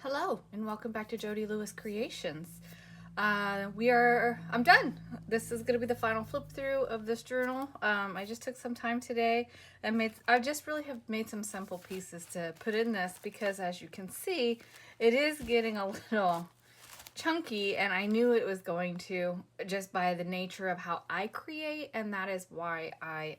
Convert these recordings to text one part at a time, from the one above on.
Hello and welcome back to Jody Lewis Creations. I'm done. This is going to be the final flip through of this journal. I just took some time today and I just really have made some simple pieces to put in this because, as you can see, it is getting a little chunky, and I knew it was going to just by the nature of how I create, and that is why I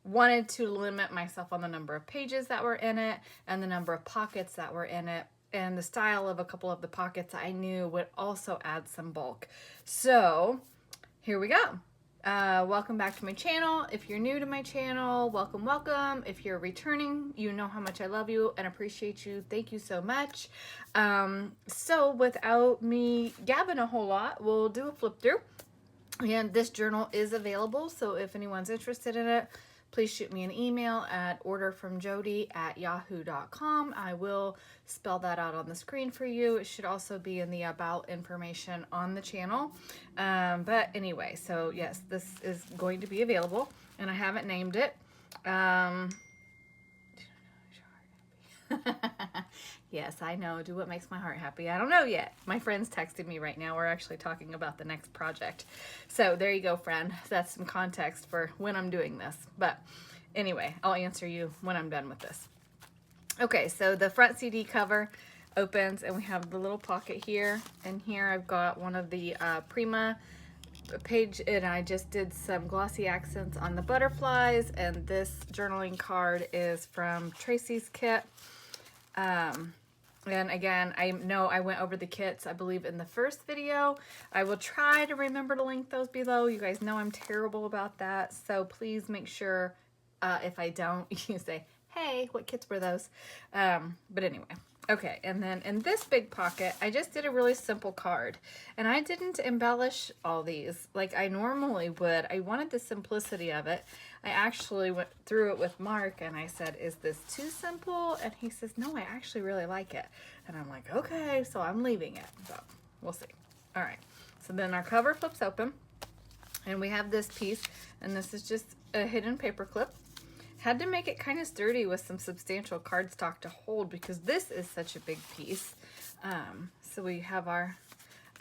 wanted to limit myself on the number of pages that were in it and the number of pockets that were in it, and the style of a couple of the pockets I knew would also add some bulk. So here we go. Welcome back to my channel. If you're new to my channel, welcome. If you're returning, you know how much I love you and appreciate you. Thank you so much. So without me gabbing a whole lot, we'll do a flip through. And this journal is available, so if anyone's interested in it, please shoot me an email at orderfromjody@yahoo.com. I will spell that out on the screen for you. It should also be in the about information on the channel. But anyway, so yes, this is going to be available, and I haven't named it. Yes, I know. Do what makes my heart happy. I don't know yet. My friend's texting me right now. We're actually talking about the next project. So there you go, friend. That's some context for when I'm doing this. But anyway, I'll answer you when I'm done with this. Okay, so the front CD cover opens, and we have the little pocket here. And here I've got one of the Prima page, and I just did some glossy accents on the butterflies. And this journaling card is from Tracy's kit. And again, I know I went over the kits, I believe, in the first video. I will try to remember to link those below. You guys know I'm terrible about that, so please make sure, if I don't, you say, hey, what kits were those? But anyway. Okay, and then in this big pocket, I just did a really simple card. And I didn't embellish all these like I normally would. I wanted the simplicity of it. I actually went through it with Mark, and I said, is this too simple? And he says, no, I actually really like it. And I'm like, okay, so I'm leaving it. So we'll see. All right, so then our cover flips open, and we have this piece, and this is just a hidden paper clip. Had to make it kind of sturdy with some substantial cardstock to hold because this is such a big piece. So we have our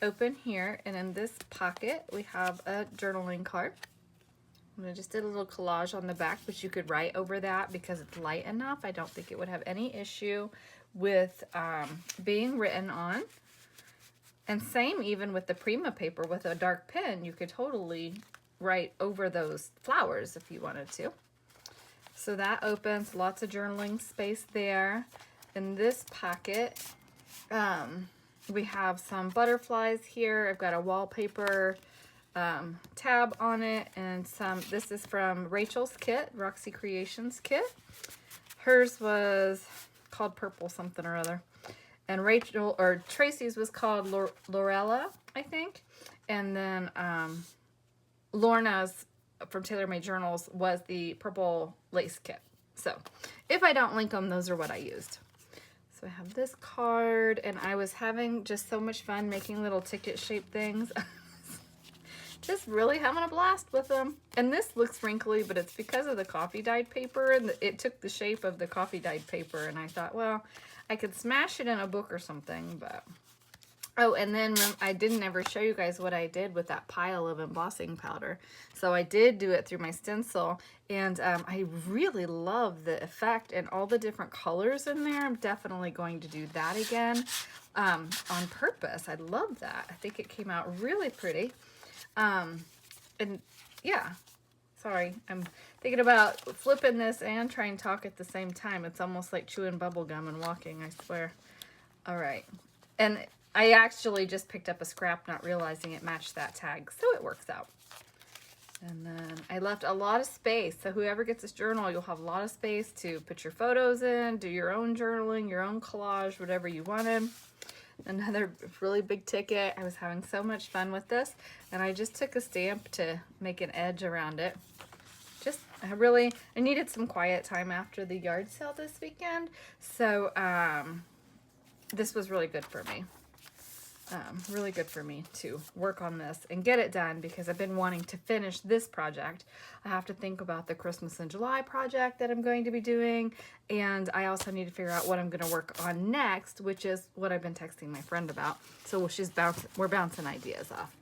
open here, and in this pocket we have a journaling card. And I just did a little collage on the back, but you could write over that because it's light enough. I don't think it would have any issue with being written on. And same even with the Prima paper with a dark pen, you could totally write over those flowers if you wanted to. So that opens, lots of journaling space there. In this pocket, we have some butterflies here. I've got a wallpaper tab on it, and this is from Rachel's kit, Roxy Creations kit. Hers was called Purple something or other. And Tracy's was called Lorella, I think. And then Lorna's from Tailor Made Journals was the purple lace kit. So if I don't link them, those are what I used. So I have this card, and I was having just so much fun making little ticket shaped things. Just really having a blast with them. And this looks wrinkly, but it's because of the coffee dyed paper, and it took the shape of the coffee dyed paper, and I thought, well, I could smash it in a book or something, but... Oh, and then I didn't ever show you guys what I did with that pile of embossing powder. So I did do it through my stencil, and I really love the effect and all the different colors in there. I'm definitely going to do that again on purpose. I love that. I think it came out really pretty. And yeah, sorry, I'm thinking about flipping this and trying to talk at the same time. It's almost like chewing bubble gum and walking, I swear. All right, and I actually just picked up a scrap, not realizing it matched that tag, so it works out. And then I left a lot of space, so whoever gets this journal, you'll have a lot of space to put your photos in, do your own journaling, your own collage, whatever you wanted. Another really big ticket. I was having so much fun with this, and I just took a stamp to make an edge around it. I needed some quiet time after the yard sale this weekend, so this was really good for me. Really good for me to work on this and get it done because I've been wanting to finish this project. I have to think about the Christmas in July project that I'm going to be doing, and I also need to figure out what I'm going to work on next, which is what I've been texting my friend about. So we're bouncing ideas off.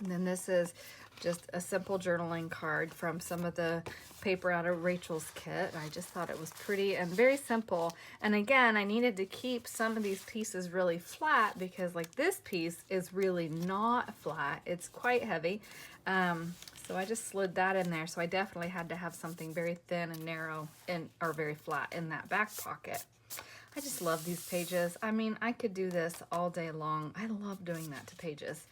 And then this is just a simple journaling card from some of the paper out of Rachel's kit. I just thought it was pretty and very simple. And again, I needed to keep some of these pieces really flat because like this piece is really not flat. It's quite heavy. So I just slid that in there. So I definitely had to have something very thin and narrow or very flat in that back pocket. I just love these pages. I mean, I could do this all day long. I love doing that to pages.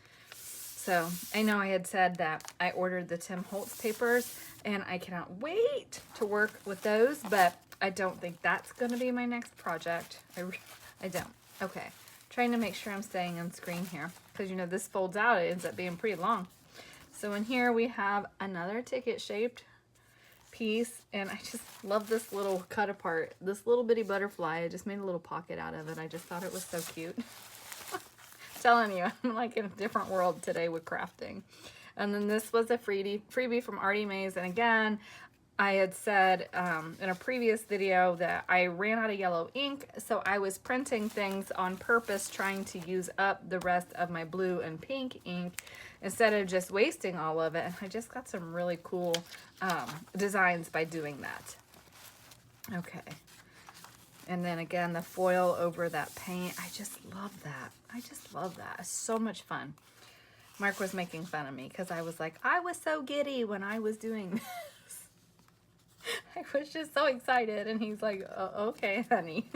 So I know I had said that I ordered the Tim Holtz papers and I cannot wait to work with those, but I don't think that's going to be my next project. I don't. Okay. Trying to make sure I'm staying on screen here because, you know, this folds out. It ends up being pretty long. So in here we have another ticket shaped piece, and I just love this little cut apart, this little bitty butterfly. I just made a little pocket out of it. I just thought it was so cute. Telling you, I'm like in a different world today with crafting. And then this was a freebie from Artie Mays. And again, I had said in a previous video that I ran out of yellow ink, so I was printing things on purpose, trying to use up the rest of my blue and pink ink instead of just wasting all of it. And I just got some really cool designs by doing that. Okay. And then again, the foil over that paint. I just love that. I just love that. It's so much fun. Mark was making fun of me because I was like, I was so giddy when I was doing this. I was just so excited. And he's like, oh, okay, honey.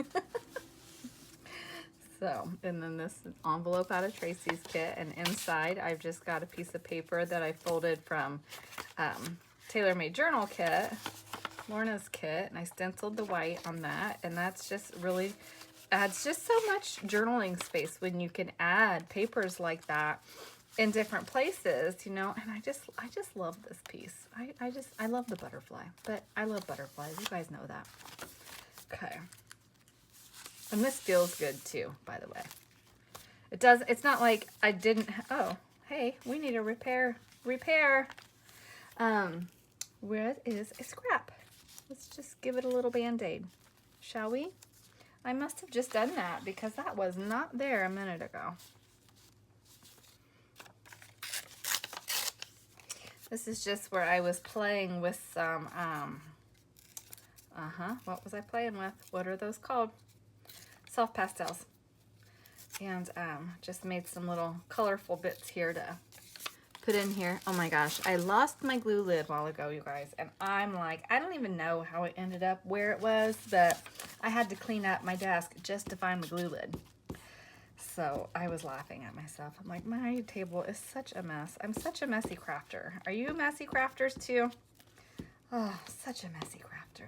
So, and then this envelope out of Tracy's kit. And inside, I've just got a piece of paper that I folded from Tailor Made Journal Kit. Lorna's kit, and I stenciled the white on that, and that's just really adds just so much journaling space when you can add papers like that in different places, you know. And I just love this piece. I love the butterfly, but I love butterflies. You guys know that. Okay. And this feels good too, by the way. It does. It's not like I didn't. Oh, hey, we need a repair. Where is a scrap? Let's just give it a little band-aid, shall we? I must have just done that because that was not there a minute ago. This is just where I was playing with some, what was I playing with? What are those called? Soft pastels. And just made some little colorful bits here to put in here. Oh my gosh, I lost my glue lid a while ago, you guys, and I'm like, I don't even know how it ended up where it was, but I had to clean up my desk just to find the glue lid. So I was laughing at myself. I'm like, my table is such a mess. I'm such a messy crafter. Are you messy crafters too? Oh, such a messy crafter.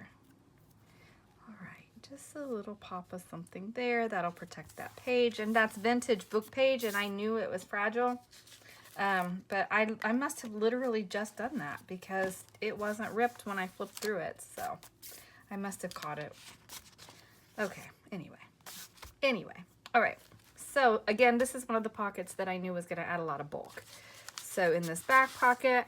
All right, just a little pop of something there. That'll protect that page, and that's vintage book page, and I knew it was fragile. But I must have literally just done that because it wasn't ripped when I flipped through it. So I must have caught it. Okay. Anyway. All right. So again, this is one of the pockets that I knew was going to add a lot of bulk. So in this back pocket,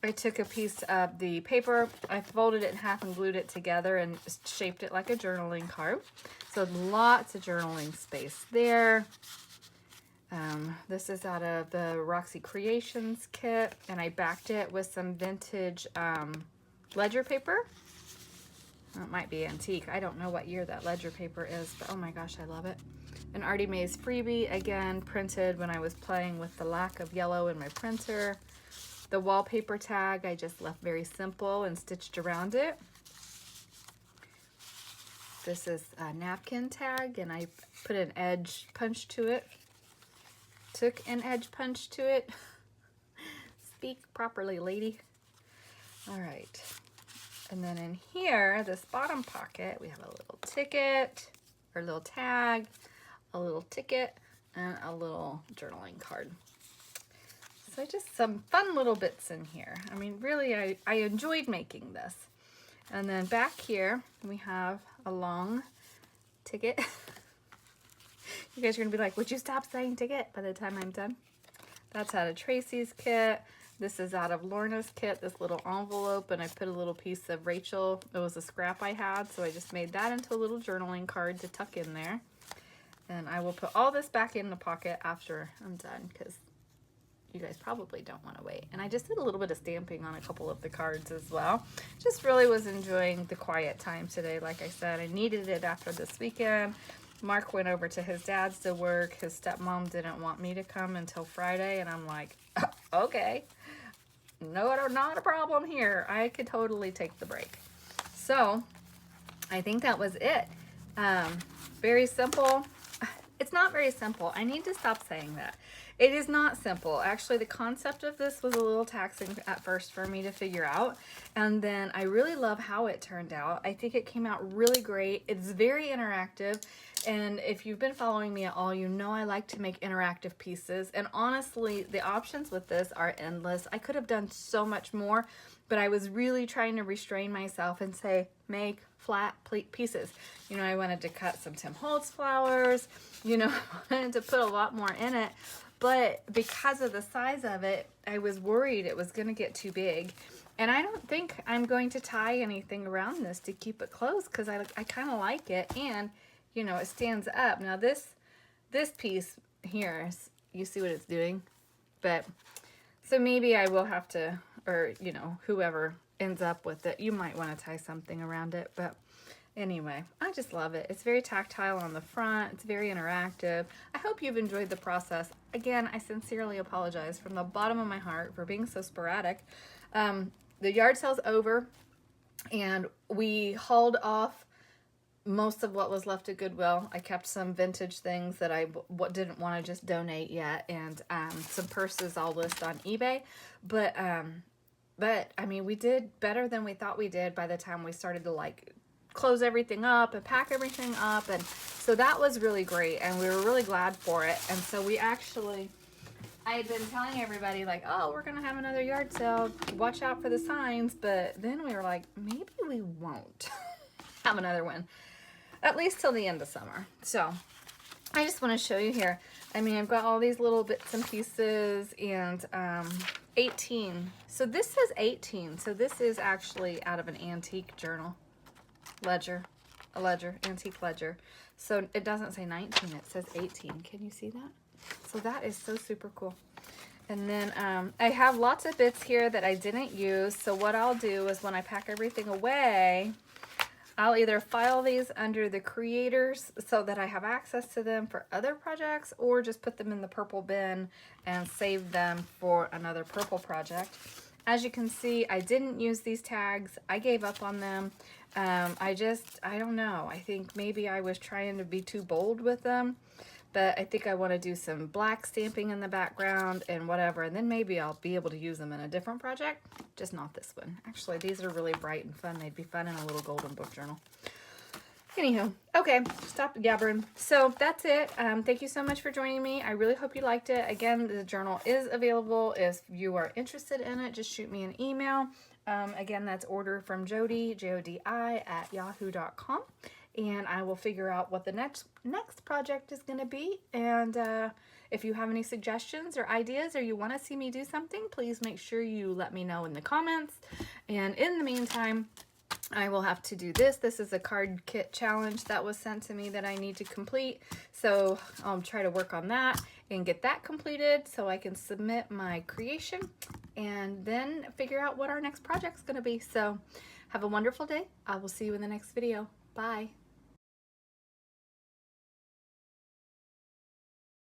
I took a piece of the paper, I folded it in half and glued it together and shaped it like a journaling card. So lots of journaling space there. This is out of the Roxy Creations kit, and I backed it with some vintage ledger paper. It might be antique. I don't know what year that ledger paper is, but oh my gosh, I love it. An Artie Mays freebie, again, printed when I was playing with the lack of yellow in my printer. The wallpaper tag, I just left very simple and stitched around it. This is a napkin tag, and I put an edge punch to it. Took an edge punch to it. Speak properly, lady. All right. And then in here, this bottom pocket, we have a little ticket, or a little tag, a little ticket, and a little journaling card. So just some fun little bits in here. I mean, really, I enjoyed making this. And then back here, we have a long ticket. You guys are going to be like, would you stop saying to get by the time I'm done? That's out of Tracy's kit. This is out of Lorna's kit, this little envelope, and I put a little piece of Rachel. It was a scrap I had, so I just made that into a little journaling card to tuck in there. And I will put all this back in the pocket after I'm done, because you guys probably don't want to wait. And I just did a little bit of stamping on a couple of the cards as well. Just really was enjoying the quiet time today. Like I said, I needed it after this weekend. Mark went over to his dad's to work. His stepmom didn't want me to come until Friday, and I'm like, okay. No, not a problem here. I could totally take the break. So I think that was it. Very simple. It's not very simple. I need to stop saying that. It is not simple. Actually, the concept of this was a little taxing at first for me to figure out. And then I really love how it turned out. I think it came out really great. It's very interactive. And if you've been following me at all, you know I like to make interactive pieces. And honestly, the options with this are endless. I could have done so much more, but I was really trying to restrain myself and say, make flat pieces. You know, I wanted to cut some Tim Holtz flowers. You know, I wanted to put a lot more in it. But because of the size of it, I was worried it was going to get too big. And I don't think I'm going to tie anything around this to keep it closed, because I kind of like it. And you know, it stands up. Now this piece here, you see what it's doing? But, so maybe I will have to, or, you know, whoever ends up with it, you might want to tie something around it. But anyway, I just love it. It's very tactile on the front. It's very interactive. I hope you've enjoyed the process. Again, I sincerely apologize from the bottom of my heart for being so sporadic. The yard sale's over, and we hauled off most of what was left at Goodwill. I kept some vintage things that I didn't want to just donate yet, and some purses I'll list on eBay. But I mean, we did better than we thought we did by the time we started to like close everything up and pack everything up, and so that was really great, and we were really glad for it. And so we actually, I had been telling everybody like, oh, we're gonna have another yard sale, watch out for the signs, but then we were like, maybe we won't have another one, at least till the end of summer. So I just want to show you here. I mean, I've got all these little bits and pieces, and 18. So this says 18. So this is actually out of an antique journal. Antique ledger. So it doesn't say 19, it says 18. Can you see that? So that is so super cool. And then I have lots of bits here that I didn't use. So what I'll do is when I pack everything away, I'll either file these under the creators so that I have access to them for other projects, or just put them in the purple bin and save them for another purple project. As you can see, I didn't use these tags. I gave up on them. I don't know. I think maybe I was trying to be too bold with them. But I think I want to do some black stamping in the background and whatever. And then maybe I'll be able to use them in a different project. Just not this one. Actually, these are really bright and fun. They'd be fun in a little golden book journal. Anywho, okay, stop gabbering. So that's it. Thank you so much for joining me. I really hope you liked it. Again, the journal is available. If you are interested in it, just shoot me an email. Again, that's order from Jodi, Jodi, at yahoo.com. And I will figure out what the next project is going to be. And if you have any suggestions or ideas, or you want to see me do something, please make sure you let me know in the comments. And in the meantime, I will have to do this. This is a card kit challenge that was sent to me that I need to complete. So I'll try to work on that and get that completed so I can submit my creation and then figure out what our next project's going to be. So have a wonderful day. I will see you in the next video. Bye.